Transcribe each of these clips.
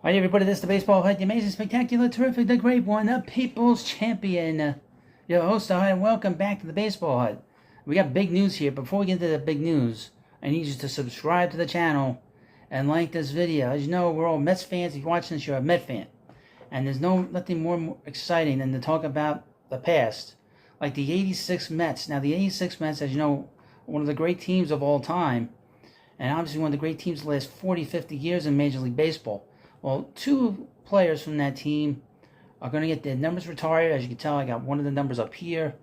Hi everybody, this is the Baseball Hut, the amazing, spectacular, terrific, the great one, the People's Champion. Your host, hi, and welcome back to the Baseball Hut. We got big news here. Before we get into the big news, I need you to subscribe to the channel and like this video. As you know, we're all Mets fans. If you're watching this, you're a Met fan. And there's nothing more exciting than to talk about the past. Like the 86 Mets. Now, the 86 Mets, as you know, one of the great teams of all time. And obviously one of the great teams the last 40, 50 years in Major League Baseball. Well, two players from that team are going to get their numbers retired. As you can tell, I got one of the numbers up here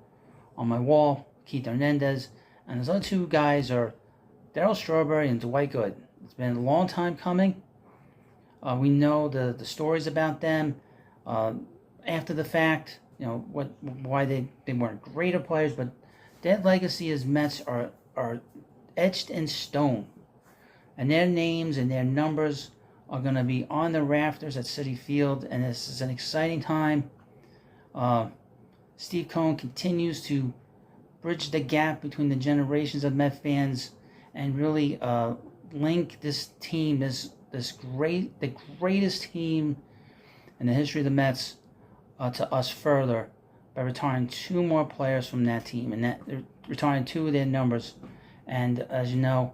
on my wall, Keith Hernandez. And those other two guys are Darryl Strawberry and Dwight Gooden. It's been a long time coming. We know the stories about them after the fact, you know, why they weren't greater players, but their legacy as Mets are etched in stone. And their names and their numbers are going to be on the rafters at Citi Field, and this is an exciting time. Steve Cohen continues to bridge the gap between the generations of Met fans and really link this team, the greatest team in the history of the Mets, to us further by retiring two more players from that team, and they're retiring two of their numbers. And as you know,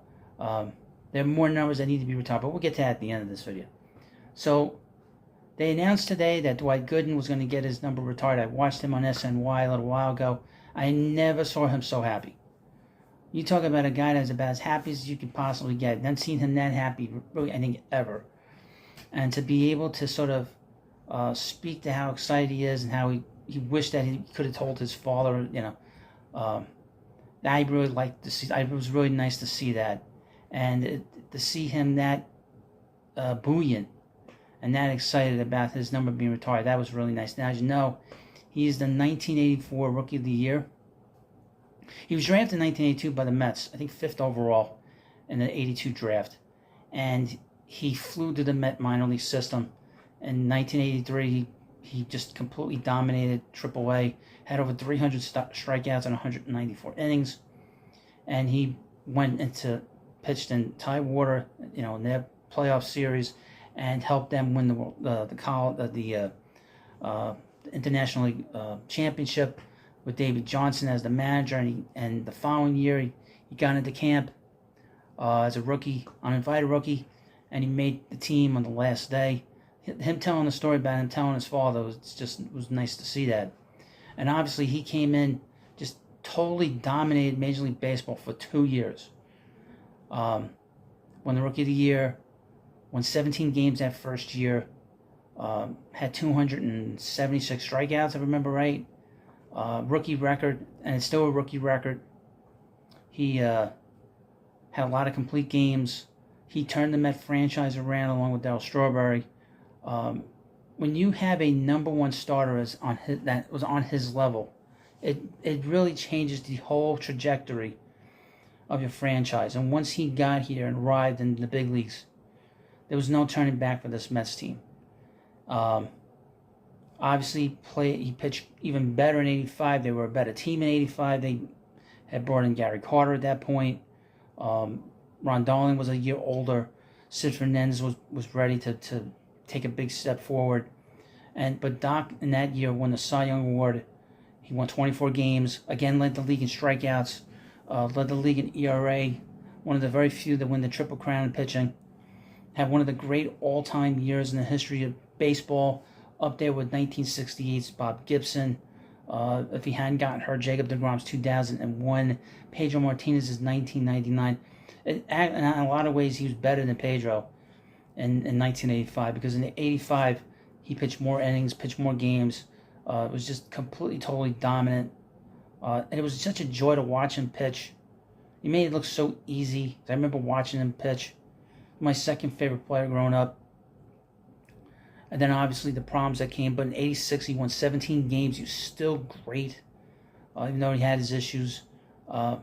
there are more numbers that need to be retired, but we'll get to that at the end of this video. So they announced today that Dwight Gooden was going to get his number retired. I watched him on SNY a little while ago. I never saw him so happy. You talk about a guy that's about as happy as you could possibly get. I've never seen him that happy, really, I think, ever. And to be able to sort of speak to how excited he is and how he wished that he could have told his father, you know, I really liked to see. It was really nice to see that. And to see him that buoyant and that excited about his number being retired, that was really nice. Now, as you know, he's the 1984 Rookie of the Year. He was drafted in 1982 by the Mets, I think 5th overall in the 82 draft. And he flew to the Met minor league system. In 1983, he just completely dominated AAA, had over 300 strikeouts in 194 innings. And he pitched in Tidewater, you know, in their playoff series, and helped them win the International League Championship with David Johnson as the manager. And the following year, he got into camp as a rookie, uninvited rookie, and he made the team on the last day. Him telling the story about him telling his father was nice to see that. And obviously, he came in, just totally dominated Major League Baseball for 2 years. Won the Rookie of the Year, won 17 games that first year, had 276 strikeouts, if I remember right. Rookie record, and it's still a rookie record. He had a lot of complete games. He turned the Met franchise around along with Darryl Strawberry. When you have a number one starter that was on his level, it really changes the whole trajectory of your franchise. And once he got here and arrived in the big leagues, there was no turning back for this Mets team. Obviously, he pitched even better in 85. They were a better team in 85. They had brought in Gary Carter at that point. Ron Darling was a year older. Sid Fernandez was ready to take a big step forward. But Doc, in that year, won the Cy Young Award. He won 24 games. Again, led the league in strikeouts. Led the league in ERA, one of the very few that win the Triple Crown in pitching. Had one of the great all-time years in the history of baseball, up there with 1968's Bob Gibson. If he hadn't gotten hurt, Jacob deGrom's 2001, Pedro Martinez's 1999. In a lot of ways, he was better than Pedro in 1985, because in 85, he pitched more innings, pitched more games. It was just completely, totally dominant. And it was such a joy to watch him pitch. He made it look so easy. I remember watching him pitch. My second favorite player growing up. And then obviously the problems that came. But in 86, he won 17 games. He was still great, even though he had his issues. But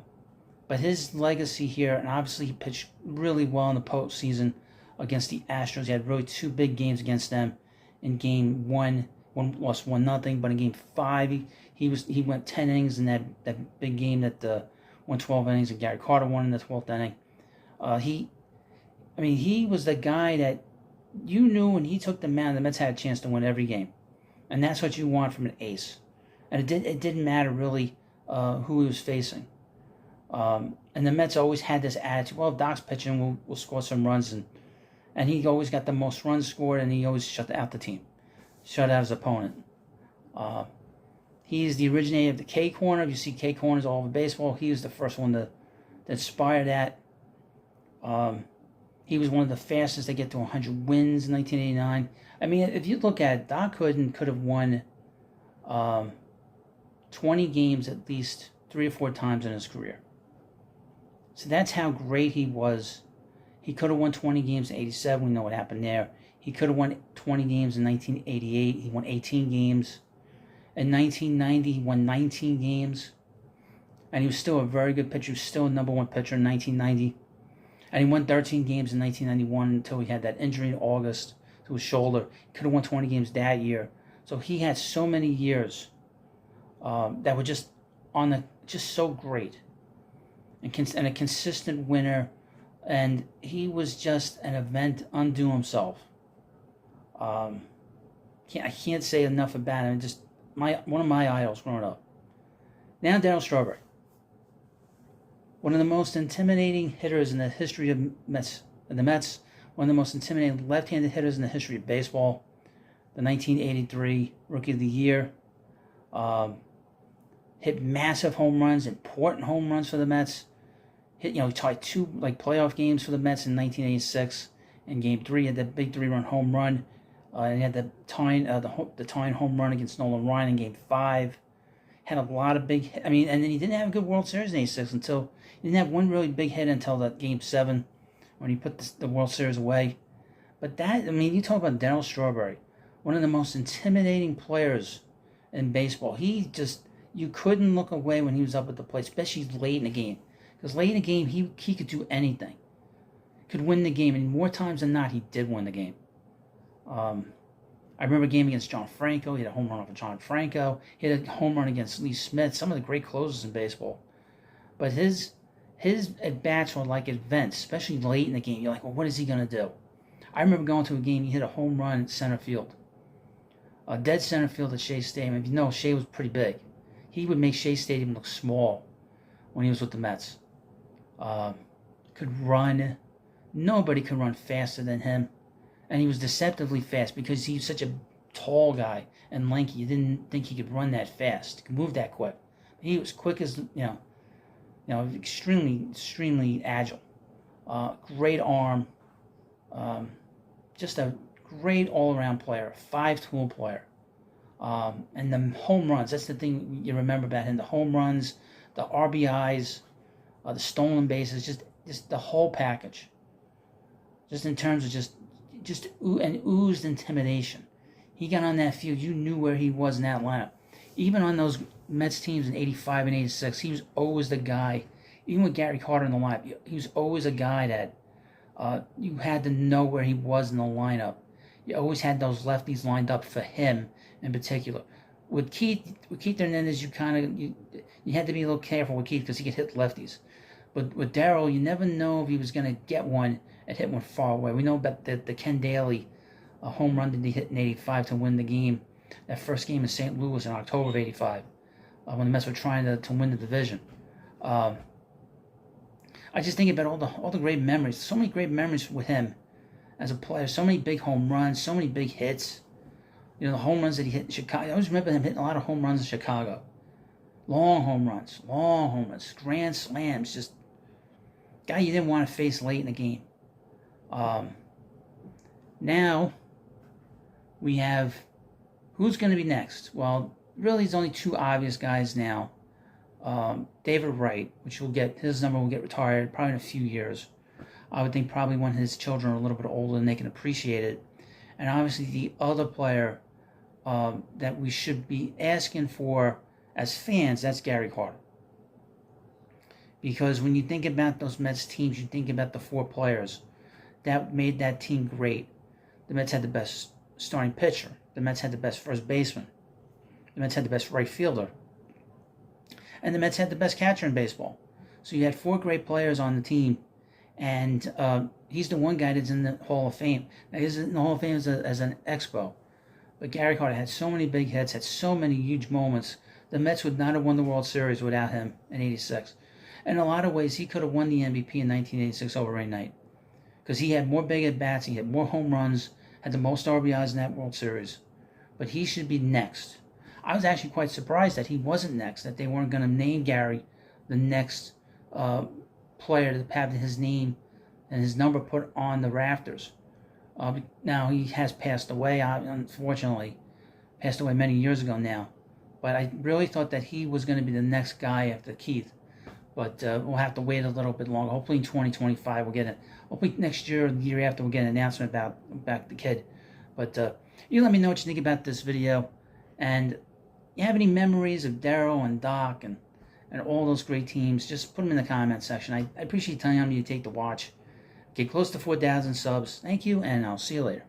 his legacy here, and obviously he pitched really well in the postseason against the Astros. He had really two big games against them. In Game 1, lost 1-0. But in Game 5, he went 10 innings in that big game that won 12 innings, and Gary Carter won in the 12th inning. He was the guy that you knew when he took the mound, the Mets had a chance to win every game. And that's what you want from an ace. And it didn't matter really who he was facing. And the Mets always had this attitude, well, if Doc's pitching, we'll score some runs. And he always got the most runs scored, and he always shut out the team. Shut out his opponent. He is the originator of the K corner. You see K corners all over baseball. He was the first one to inspire that. He was one of the fastest to get to 100 wins in 1989. I mean, if you look at it, Doc Gooden could have won 20 games at least 3 or 4 times in his career. So that's how great he was. He could have won 20 games in 87. We know what happened there. He could have won 20 games in 1988. He won 18 games. In 1990, he won 19 games. And he was still a very good pitcher. He was still a number 1 pitcher in 1990. And he won 13 games in 1991 until he had that injury in August to his shoulder. He could have won 20 games that year. So he had so many years that were just so great. And a consistent winner. And he was just an event unto himself. I can't say enough about him. Just one of my idols growing up. Now Darryl Strawberry. One of the most intimidating hitters in the history of the Mets. One of the most intimidating left-handed hitters in the history of baseball. The 1983 Rookie of the Year. Hit massive home runs, important home runs for the Mets. He tied 2 playoff games for the Mets in 1986. In Game 3, he had that big 3-run home run. And he had the tying home run against Nolan Ryan in Game 5. Had a lot of big hits. And then he didn't have a good World Series in 86 until he didn't have one really big hit until that Game 7 when he put the World Series away. But you talk about Darryl Strawberry, one of the most intimidating players in baseball. You couldn't look away when he was up at the plate, especially late in the game. Because late in the game, he could do anything. Could win the game, and more times than not, he did win the game. I remember a game against John Franco. He had a home run off of John Franco. He had a home run against Lee Smith, some of the great closers in baseball. But his at-bats were like events, especially late in the game. You're like, well, what is he going to do? I remember going to a game, he hit a home run in center field. Dead center field at Shea Stadium. If you know, Shea was pretty big. He would make Shea Stadium look small when he was with the Mets. Could run. Nobody could run faster than him. And he was deceptively fast because he was such a tall guy and lanky. You didn't think he could run that fast. He could move that quick. He was quick as, extremely, extremely agile. Great arm. Just a great all-around player. 5-tool player. And the home runs, that's the thing you remember about him. The home runs, the RBIs, the stolen bases, just the whole package. Just in terms of just oozed intimidation. He got on that field, you knew where he was in that lineup. Even on those Mets teams in 85 and 86, he was always the guy. Even with Gary Carter in the lineup, he was always a guy that you had to know where he was in the lineup. You always had those lefties lined up for him in particular. With Keith Hernandez, you had to be a little careful with Keith because he could hit lefties. But with Darryl, you never know if he was going to get one and hit one far away. We know about the Ken Daly home run that he hit in 85 to win the game. That first game in St. Louis in October of 85 when the Mets were trying to win the division. I just think about all the great memories. So many great memories with him as a player. So many big home runs. So many big hits. The home runs that he hit in Chicago. I always remember him hitting a lot of home runs in Chicago. Long home runs. Grand slams. Just guy you didn't want to face late in the game. Now we have who's going to be next? Well, really, there's only 2 obvious guys now. David Wright, which his number will get retired probably in a few years. I would think probably when his children are a little bit older and they can appreciate it. And obviously the other player that we should be asking for as fans, that's Gary Carter. Because when you think about those Mets teams, you think about the 4 players that made that team great. The Mets had the best starting pitcher. The Mets had the best first baseman. The Mets had the best right fielder. And the Mets had the best catcher in baseball. So you had 4 great players on the team. and he's the one guy that's in the Hall of Fame. Now, he's in the Hall of Fame as an Expo. But Gary Carter had so many big hits, had so many huge moments. The Mets would not have won the World Series without him in '86. In a lot of ways, he could have won the MVP in 1986 over Ray Knight, because he had more big at-bats, he had more home runs, had the most RBIs in that World Series. But he should be next. I was actually quite surprised that he wasn't next, that they weren't going to name Gary the next player to have his name and his number put on the rafters. Now, he has passed away, unfortunately. Passed away many years ago now. But I really thought that he was going to be the next guy after Keith. But we'll have to wait a little bit longer. Hopefully in 2025 we'll get it. Hopefully next year or the year after we'll get an announcement about the kid. But you let me know what you think about this video. And you have any memories of Darryl and Doc and all those great teams, just put them in the comment section. I appreciate time you take to watch. Get close to 4,000 subs. Thank you, and I'll see you later.